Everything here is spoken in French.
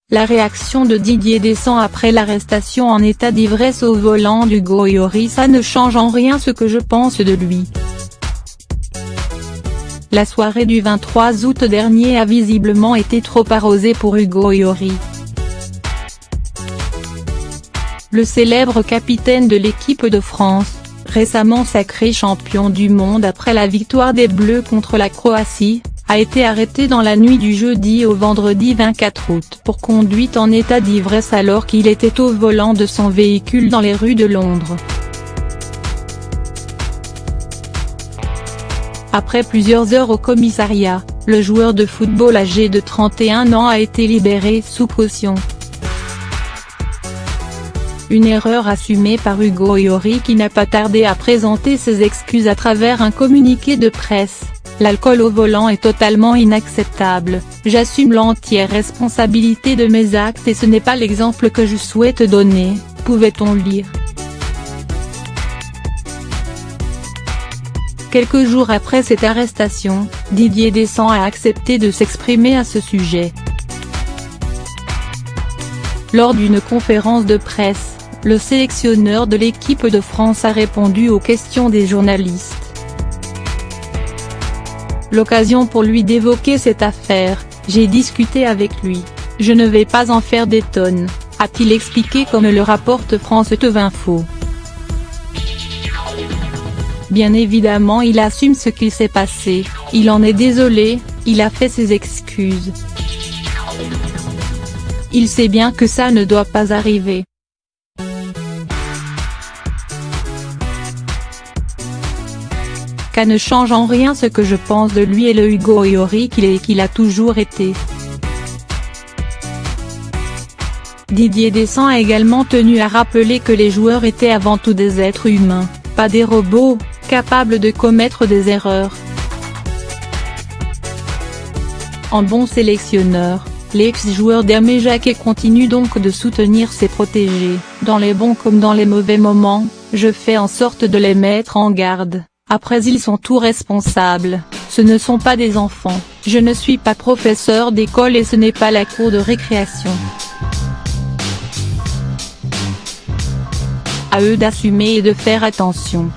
La réaction de Didier Deschamps après l'arrestation en état d'ivresse au volant d'Hugo Lloris: ça ne change en rien ce que je pense de lui. La soirée du 23 août dernier a visiblement été trop arrosée pour Hugo Lloris. Le célèbre capitaine de l'équipe de France, récemment sacré champion du monde après la victoire des Bleus contre la Croatie, a été arrêté dans la nuit du jeudi au vendredi 24 août pour conduite en état d'ivresse alors qu'il était au volant de son véhicule dans les rues de Londres. Après plusieurs heures au commissariat, le joueur de football âgé de 31 ans a été libéré sous caution. Une erreur assumée par Hugo Lloris qui n'a pas tardé à présenter ses excuses à travers un communiqué de presse. L'alcool au volant est totalement inacceptable, j'assume l'entière responsabilité de mes actes et ce n'est pas l'exemple que je souhaite donner, pouvait-on lire. Quelques jours après cette arrestation, Didier Deschamps a accepté de s'exprimer à ce sujet. Lors d'une conférence de presse, le sélectionneur de l'équipe de France a répondu aux questions des journalistes. L'occasion pour lui d'évoquer cette affaire, j'ai discuté avec lui, je ne vais pas en faire des tonnes, a-t-il expliqué comme le rapporte France 2 Info. Bien évidemment il assume ce qu'il s'est passé, il en est désolé, il a fait ses excuses. Il sait bien que ça ne doit pas arriver. Ça ne change en rien ce que je pense de lui et le Hugo Lloris qu'il est et qu'il a toujours été. Didier Deschamps a également tenu à rappeler que les joueurs étaient avant tout des êtres humains, pas des robots, capables de commettre des erreurs. En bon sélectionneur, l'ex-joueur d'Améjac continue donc de soutenir ses protégés, dans les bons comme dans les mauvais moments, je fais en sorte de les mettre en garde. Après ils sont tout responsables, ce ne sont pas des enfants, je ne suis pas professeur d'école et ce n'est pas la cour de récréation. À eux d'assumer et de faire attention.